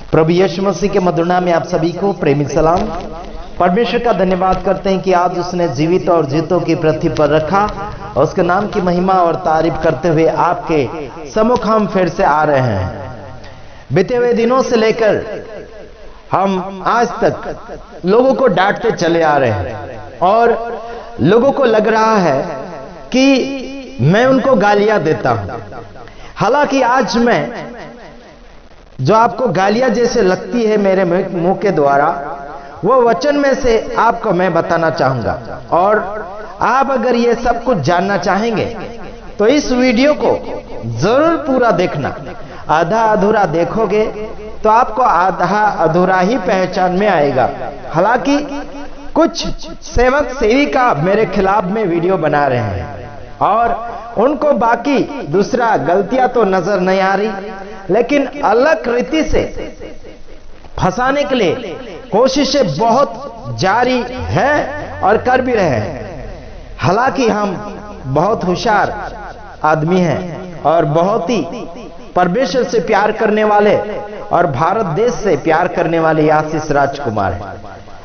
प्रभु यीशु मसीह के मधुर नाम में आप सभी को प्रेमी सलाम। परमेश्वर का धन्यवाद करते हैं कि आज उसने जीवित और जीतों की पृथ्वी पर रखा और उसके नाम की महिमा और तारीफ करते हुए आपके सम्मुख हम फिर से आ रहे हैं। बीते हुए दिनों से लेकर हम आज तक लोगों को डांटते चले आ रहे हैं और लोगों को लग रहा है कि मैं उनको गालियां देता हूं। हालांकि आज मैं जो आपको गालियां जैसे लगती है मेरे मुंह के द्वारा, वो वचन में से आपको मैं बताना चाहूंगा। और आप अगर ये सब कुछ जानना चाहेंगे तो इस वीडियो को जरूर पूरा देखना। आधा अधूरा देखोगे तो आपको आधा अधूरा ही पहचान में आएगा। हालांकि कुछ सेवक सेविका मेरे खिलाफ में वीडियो बना रहे हैं और उनको बाकी दूसरा गलतियां तो नजर नहीं आ रही, लेकिन अलग रीति से फंसाने के लिए कोशिशें बहुत जारी है और कर भी रहे हैं। हालांकि हम बहुत होशियार आदमी हैं और बहुत ही परमेश्वर से प्यार करने वाले और भारत देश से प्यार करने वाले आशीष राजकुमार हैं।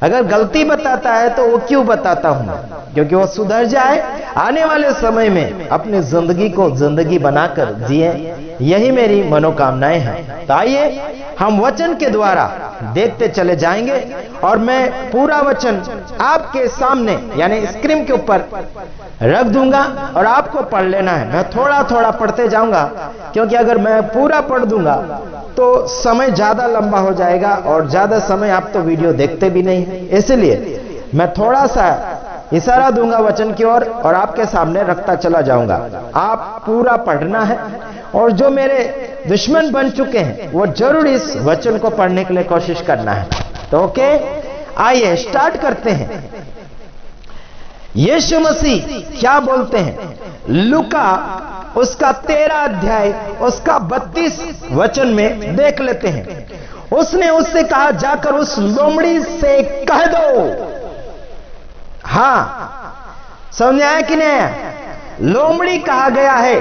अगर गलती बताता है तो वो क्यों बताता हूं? क्योंकि वो सुधर जाए, आने वाले समय में अपनी जिंदगी को जिंदगी बनाकर जिए, यही मेरी मनोकामनाएं हैं। तो आइए हम वचन के द्वारा देखते चले जाएंगे और मैं पूरा वचन आपके सामने यानी स्क्रीन के ऊपर रख दूंगा और आपको पढ़ लेना है। मैं थोड़ा थोड़ा पढ़ते जाऊंगा क्योंकि अगर मैं पूरा पढ़ दूंगा तो समय ज्यादा लंबा हो जाएगा और ज्यादा समय आप तो वीडियो देखते भी नहीं, इसलिए मैं थोड़ा सा इशारा दूंगा वचन की ओर और आपके सामने रखता चला जाऊंगा। आप पूरा पढ़ना है और जो मेरे दुश्मन बन चुके हैं वो जरूर इस वचन को पढ़ने के लिए कोशिश करना है। तो ओके, आइए स्टार्ट करते हैं। यीशु मसीह क्या बोलते हैं? लूका उसका 13 अध्याय उसका 32 वचन में देख लेते हैं। उसने उससे कहा, जाकर उस लोमड़ी से कह दो। हां, समझ आया कि नहीं आया? लोमड़ी कहा गया है,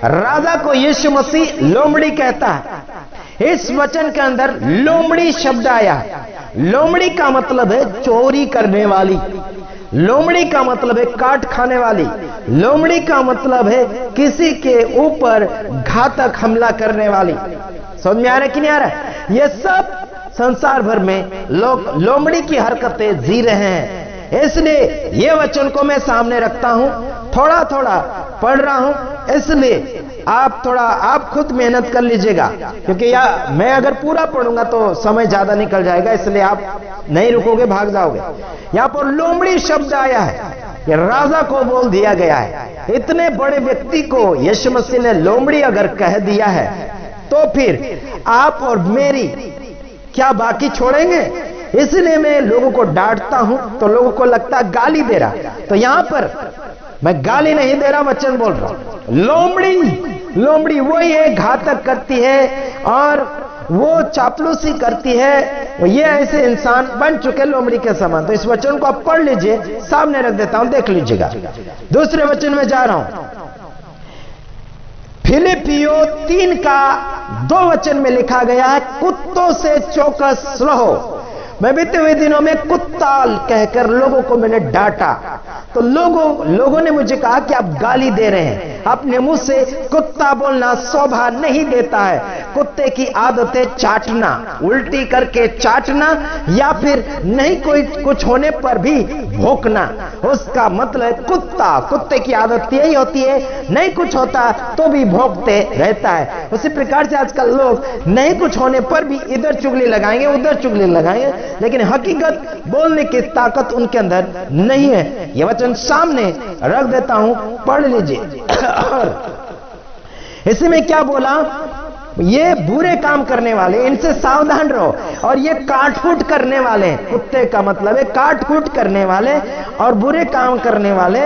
राजा को यीशु मसीह लोमड़ी कहता है। इस वचन के अंदर लोमड़ी शब्द आया है। लोमड़ी का मतलब है चोरी करने वाली, लोमड़ी का मतलब है काट खाने वाली, लोमड़ी का मतलब है किसी के ऊपर घातक हमला करने वाली। समझ में आ रहा है कि नहीं आ रहा? ये सब संसार भर में लोग लोमड़ी की हरकतें जी रहे हैं। इसलिए ये वचन को मैं सामने रखता हूं, थोड़ा थोड़ा पढ़ रहा हूं, इसलिए आप खुद मेहनत कर लीजिएगा क्योंकि मैं अगर पूरा पढ़ूंगा तो समय ज्यादा निकल जाएगा, इसलिए आप नहीं रुकोगे, भाग जाओगे। यहां पर लोमड़ी शब्द आया है, ये राजा को बोल दिया गया है। इतने बड़े व्यक्ति को यीशु मसीह ने लोमड़ी अगर कह दिया है तो फिर आप और मेरी क्या बाकी छोड़ेंगे? इसलिए मैं लोगों को डांटता हूं तो लोगों को लगता है गाली दे रहा। तो यहां पर मैं गाली नहीं दे रहा, वचन बोल रहा हूं। लोमड़ी वही है, घातक करती है और वो चापलूसी करती है। ये ऐसे इंसान बन चुके लोमड़ी के समान। तो इस वचन को आप पढ़ लीजिए, सामने रख देता हूं, देख लीजिएगा। दूसरे वचन में जा रहा हूं, फिलिपियो 3 का 2 वचन में लिखा गया है, कुत्तों से चौकस रहो। मैं बीते हुए दिनों में कुत्ता कहकर लोगों को मैंने डांटा तो लोगों ने मुझे कहा कि आप गाली दे रहे हैं, अपने मुंह से कुत्ता बोलना शोभा नहीं देता है। कुत्ते की आदत है चाटना, उल्टी करके चाटना या फिर नहीं कोई कुछ होने पर भी भौंकना, उसका मतलब कुत्ते की आदत यही होती है, नहीं कुछ होता तो भी भौंकते रहता है। उसी प्रकार से आजकल लोग नहीं कुछ होने पर भी इधर चुगली लगाएंगे उधर चुगली लगाएंगे, लेकिन हकीकत बोलने की ताकत उनके अंदर नहीं है। यह वचन सामने रख देता हूं, पढ़ लीजिए। इसी में क्या बोला? ये बुरे काम करने वाले, इनसे सावधान रहो। और ये काटकूट करने वाले, कुत्ते का मतलब है काटकूट करने वाले और बुरे काम करने वाले,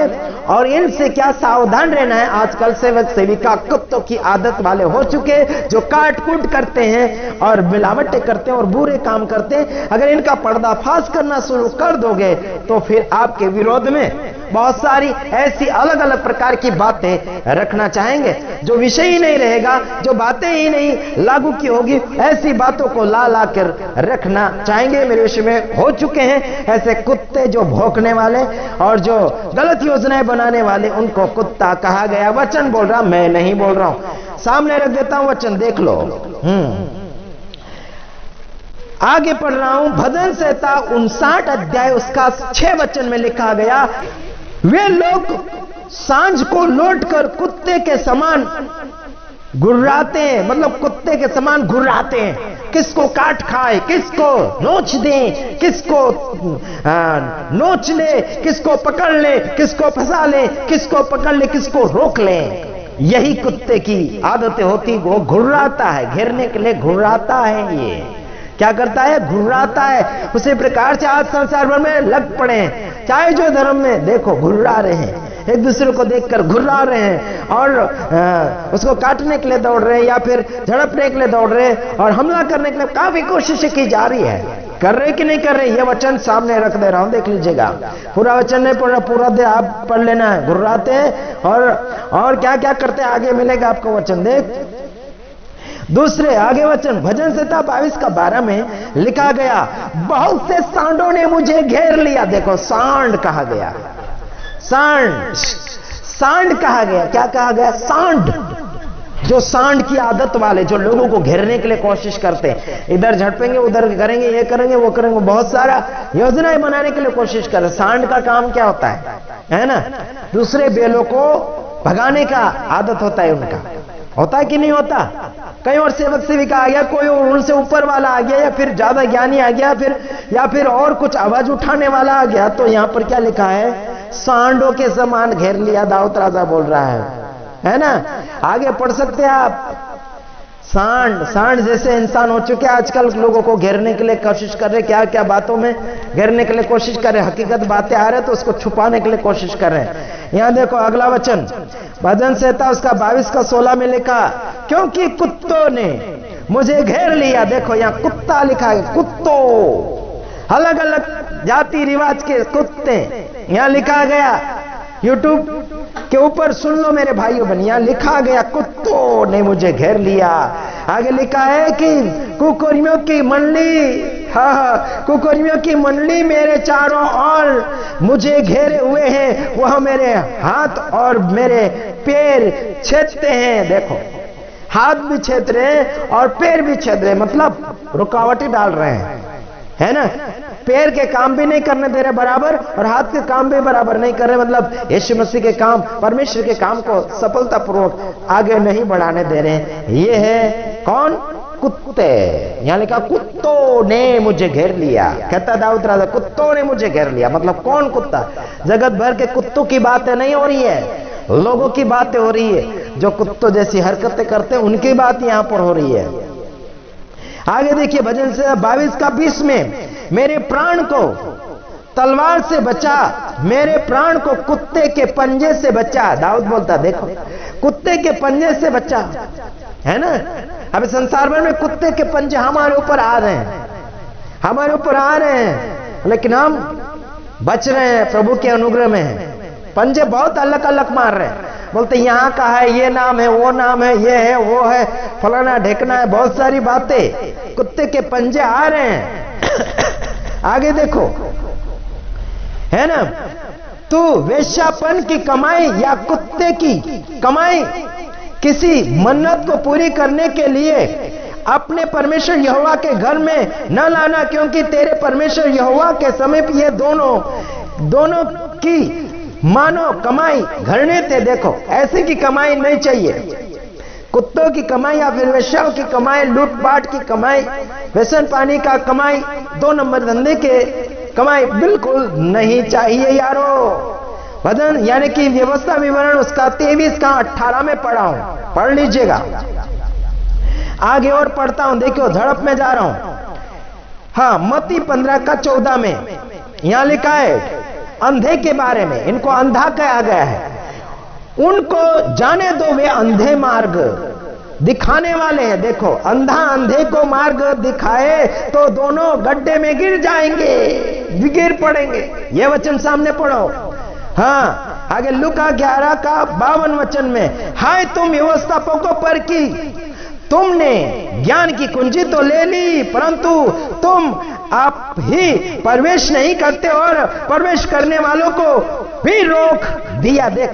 और इनसे क्या सावधान रहना है। आजकल सेवक सेविका कुत्तों की आदत वाले हो चुके, जो काटकूट करते हैं और मिलावटें करते हैं और बुरे काम करते हैं। अगर इनका पर्दाफाश करना शुरू कर दोगे तो फिर आपके विरोध में बहुत सारी ऐसी अलग अलग प्रकार की बातें रखना चाहेंगे, जो विषय ही नहीं रहेगा, जो बातें ही नहीं नहीं लागू की होगी, ऐसी बातों को ला ला कर रखना चाहेंगे। मेरे विषय में हो चुके हैं ऐसे कुत्ते जो भौंकने वाले और जो गलत योजनाएं बनाने वाले, उनको कुत्ता कहा गया। वचन बोल रहा, मैं नहीं बोल रहा हूं, सामने रख देता हूं वचन, देख लो। आगे पढ़ रहा हूं, भजन संहिता 59 अध्याय उसका 6 वचन में लिखा गया, वे लोग सांझ को लौटकर कुत्ते के समान घुर्राते हैं, मतलब कुत्ते के समान घुर्राते हैं, किसको काट खाए, किसको नोच दें, किसको नोच ले, किसको पकड़ ले, किसको फंसा ले, किसको पकड़ ले, किसको रोक ले। यही कुत्ते की आदतें होती, वो घुर्राता है, घेरने के लिए घुर्राता है। ये क्या करता है? घुर्राता है। उसी प्रकार से आज संसार भर में लग पड़े हैं, चाहे जो धर्म में देखो घुर्रा रहे हैं, एक दूसरे को देखकर घुर्रा रहे हैं और उसको काटने के लिए दौड़ रहे हैं या फिर झड़पने के लिए दौड़ रहे हैं और हमला करने के लिए काफी कोशिशें की जा रही है। कर रहे कि नहीं कर रहे, ये वचन सामने रख दे रहा हूं, देख लीजिएगा। पूरा वचन नहीं पढ़ रहा, पूरा दे आप पढ़ लेना है। घुर्राते हैं और क्या क्या करते हैं, आगे मिलेगा आपको वचन। देख दूसरे आगे वचन, भजन संहिता 22 का 12 में लिखा गया, बहुत से सांडों ने मुझे घेर लिया। देखो सांड कहा गया, सांड कहा गया। क्या कहा गया? सांड। जो सांड की आदत वाले, जो लोगों को घेरने के लिए कोशिश करते हैं, इधर झड़पेंगे, उधर करेंगे, ये करेंगे, वो करेंगे, बहुत सारा योजनाएं बनाने के लिए कोशिश कर रहे। सांड का काम क्या होता है ना? दूसरे बेलों को भगाने का आदत होता है उनका, होता है कि नहीं होता? कहीं और सेवक सेविका आ गया, कोई उनसे ऊपर वाला आ गया, या फिर ज्यादा ज्ञानी आ गया, या फिर और कुछ आवाज उठाने वाला आ गया, तो यहां पर क्या लिखा है? सांडों के समान घेर लिया, दाऊद राजा बोल रहा है ना? आगे पढ़ सकते हैं आप। सांड जैसे इंसान हो चुके हैं आजकल, लोगों को घेरने के लिए कोशिश कर रहे, क्या क्या बातों में घेरने के लिए कोशिश कर रहे, हकीकत बातें आ रहे तो उसको छुपाने के लिए कोशिश कर रहे हैं। यहां देखो अगला वचन, भजन संहिता उसका 22 का 16 में लिखा, क्योंकि कुत्तों ने मुझे घेर लिया। देखो यहां कुत्ता लिखा है, कुत्तों, अलग अलग जाति रिवाज के कुत्ते यहां लिखा गया। यूट्यूब के ऊपर सुन लो मेरे भाइयों बहनियों, लिखा गया कुत्तों ने मुझे घेर लिया। आगे लिखा है कि कुकर्मियों की मंडली, हाँ, कुकर्मियों की मंडली मेरे चारों ओर मुझे घेरे हुए हैं, वह मेरे हाथ और मेरे पैर छेदते हैं। देखो हाथ भी छेद रहे हैं और पैर भी छेद रहे हैं, मतलब रुकावटें डाल रहे हैं, है ना? पैर के काम भी नहीं करने दे रहे बराबर और हाथ के काम भी बराबर नहीं कर रहे, मतलब यीशु मसीह के काम, परमेश्वर के काम को सफलतापूर्वक आगे नहीं बढ़ाने दे रहे। ये है कौन? कुत्ते। यहां लिखा कुत्तों ने मुझे घेर लिया, कहता दाऊद राजा, कुत्तों ने मुझे घेर लिया। मतलब कौन कुत्ता? जगत भर के कुत्तों की बातें नहीं हो रही है, लोगों की बातें हो रही है, जो कुत्तों जैसी हरकतें करते हैं उनकी बात यहां पर हो रही है। आगे देखिए भजन से 22 का 20 में, मेरे प्राण को तलवार से बचा, मेरे प्राण को कुत्ते के पंजे से बचा। दाऊद बोलता, देखो कुत्ते के पंजे से बचा, है ना? अभी संसार भर में कुत्ते के पंजे हमारे ऊपर आ रहे हैं, हमारे ऊपर आ रहे हैं, लेकिन हम बच रहे हैं, प्रभु के अनुग्रह में हैं। पंजे बहुत अलग अलग मार रहे हैं, बोलते यहां का है, ये नाम है, वो नाम है, ये है, वो है, फलाना ढेकना है, बहुत सारी बातें, कुत्ते के पंजे आ रहे हैं। आगे देखो, है ना? तू वेश्यापन की कमाई या कुत्ते की कमाई किसी मन्नत को पूरी करने के लिए अपने परमेश्वर यहोवा के घर में न लाना, क्योंकि तेरे परमेश्वर यहोवा के समीप ये दोनों की मानो कमाई घरने थे। देखो ऐसे की कमाई नहीं चाहिए, कुत्तों की कमाई या फिर वेश्याओं की कमाई, लूटपाट की कमाई, व्यसन पानी का कमाई, 2 नंबर धंधे के कमाई बिल्कुल नहीं चाहिए यारो। भजन यानी कि व्यवस्था विवरण उसका 23 का 18 में पढ़ा हूं, पढ़ लीजिएगा। आगे और पढ़ता हूं, देखो झड़प में जा रहा हूं। हाँ, मत्ती 15 का 14 में यहां लिखा है अंधे के बारे में, इनको अंधा कहा गया है, उनको जाने दो, वे अंधे मार्ग दिखाने वाले हैं। देखो अंधा अंधे को मार्ग दिखाए तो दोनों गड्ढे में गिर जाएंगे, गिर पड़ेंगे। यह वचन सामने पढ़ो। हाँ, आगे लूका 11 का 52 वचन में, हाय तुम व्यवस्थापकों पर की तुमने ज्ञान की कुंजी तो ले ली, परंतु तुम आप ही प्रवेश नहीं करते और प्रवेश करने वालों को भी रोक दिया। देख,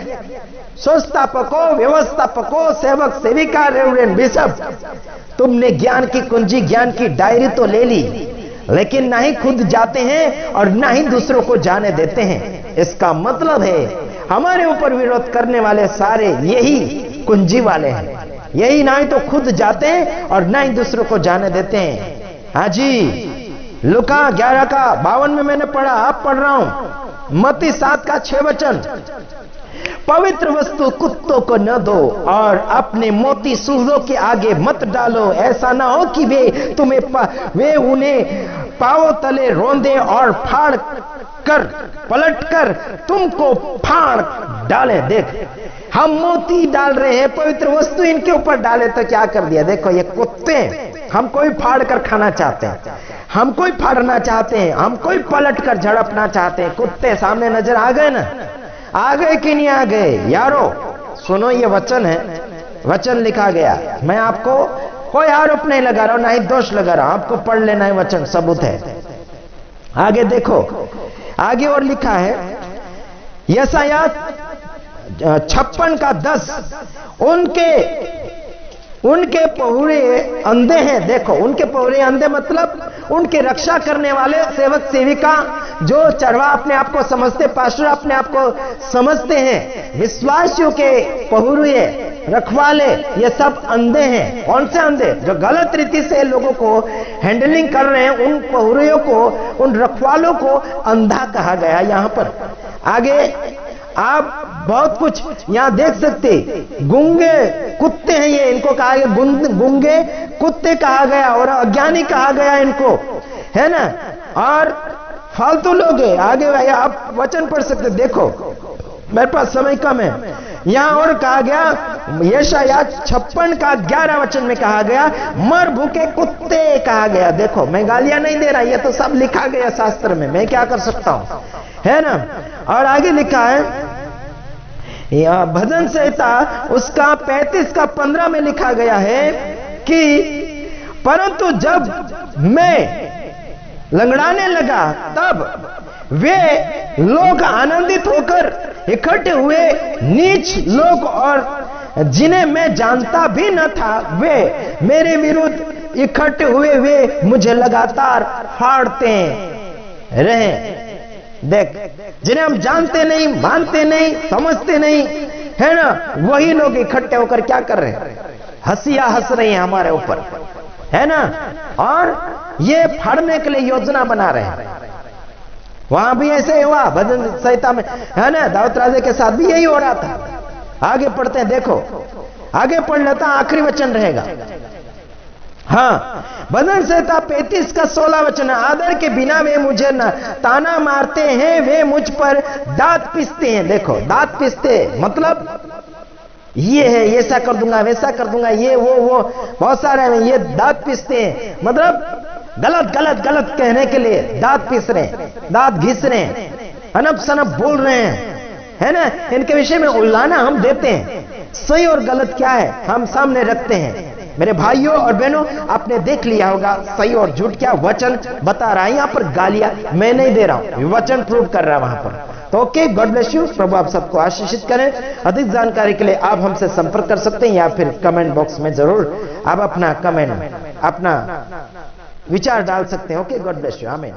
संस्थापकों, व्यवस्थापकों, सेवक सेविका, रेवरेंड बिशप, तुमने ज्ञान की कुंजी, ज्ञान की डायरी तो ले ली, लेकिन ना ही खुद जाते हैं और ना ही दूसरों को जाने देते हैं। इसका मतलब है हमारे ऊपर विरोध करने वाले सारे यही कुंजी वाले हैं, यही ना ही तो खुद जाते हैं और ना ही दूसरों को जाने देते हैं। हाँ जी, लूका 11:52 में मैंने पढ़ा, आप पढ़ रहा हूं, मत्ती 7:6 वचन, पवित्र वस्तु कुत्तों को न दो और अपने मोती सूअरों के आगे मत डालो, ऐसा ना हो कि वे उन्हें पांव तले रौंदे और फाड़ कर पलट कर तुमको फाड़ डाले। देख, हम मोती डाल रहे हैं, पवित्र वस्तु इनके ऊपर डाले तो क्या कर दिया। देखो, ये कुत्ते हमको ही फाड़ कर खाना चाहते हैं, हमको ही फाड़ना चाहते हैं, हमको ही पलट कर झड़पना चाहते हैं। कुत्ते सामने नजर आ गए ना, आ गए कि नहीं आ गए यारो? सुनो, ये वचन है, वचन लिखा गया। मैं आपको कोई आरोप नहीं लगा रहा हूं, ना ही दोष लगा रहा हूं, आपको पढ़ लेना है, वचन सबूत है। आगे देखो, आगे और लिखा है यशायाह 56:10, उनके पहुरे अंधे हैं। देखो, उनके पहुरे अंधे मतलब उनके रक्षा करने वाले सेवक सेविका, जो चरवा अपने आप को समझते, पास्टर अपने आप को समझते हैं, विश्वासियों के पहुरे रखवाले, ये सब अंधे हैं। कौन से अंधे? जो गलत रीति से लोगों को हैंडलिंग कर रहे हैं, उन पहुरियों को, उन रखवालों को अंधा कहा गया। यहां पर आगे आप बहुत कुछ यहां देख सकते, गूंगे कुत्ते हैं ये, इनको कहा गया गूंगे कुत्ते कहा गया और अज्ञानी कहा गया इनको, है ना, और फालतू लोग है। आगे भाई आप वचन पढ़ सकते, देखो मेरे पास समय कम है। यहां और कहा गया, यशायाह 56:11 वचन में कहा गया, मर भूखे कुत्ते कहा गया। देखो, मैं गालियां नहीं दे रहा, ये तो सब लिखा गया शास्त्र में, मैं क्या कर सकता हूं, है ना। और आगे लिखा है भजन संहिता उसका 35:15 में लिखा गया है कि परंतु जब मैं लंगड़ाने लगा तब वे लोग आनंदित होकर इकट्ठे हुए, नीच लोग और जिन्हें मैं जानता भी न था वे मेरे विरुद्ध इकट्ठे हुए, वे मुझे लगातार फाड़ते रहे। देख, जिन्हें हम जानते नहीं, मानते नहीं, समझते नहीं, है ना, वही लोग इकट्ठे होकर क्या कर रहे हैं, हंसियां हंस रही हैं हमारे ऊपर, है ना, और ये फाड़ने के लिए योजना बना रहे हैं। वहां भी ऐसे हुआ भजन संहिता में, है ना, दाऊद राजा के साथ भी यही हो रहा था। आगे पढ़ते हैं, देखो आगे पढ़ लेता, आखिरी वचन रहेगा। हाँ, भजन संहिता 35:16 वचन, आदर के बिना वे मुझे न ताना मारते हैं, वे मुझ पर दांत पीसते हैं। देखो, दांत पीसते मतलब ये है, ये ऐसा कर दूंगा, वैसा कर दूंगा, ये वो बहुत सारे हैं, ये दांत पीसते हैं मतलब गलत गलत गलत कहने के लिए दांत पीस रहे हैं, दांत घिस रहे हैं, अनब सनब बोल रहे हैं, है ना। इनके विषय में उल्लाना हम देते हैं, सही और गलत क्या है हम सामने रखते हैं। मेरे भाइयों और बहनों, आपने देख लिया होगा सही और झूठ क्या वचन बता रहा है। यहां पर गालियां मैं नहीं दे रहा हूं, वचन प्रूव कर रहा है वहां पर। तो ओके, गॉड ब्लेस यू, प्रभु आप सबको आशीषित करें। अधिक जानकारी के लिए आप हमसे संपर्क कर सकते हैं या फिर कमेंट बॉक्स में जरूर आप अपना कमेंट, अपना विचार डाल सकते हैं। ओके, गॉड ब्लेस यू, आमीन।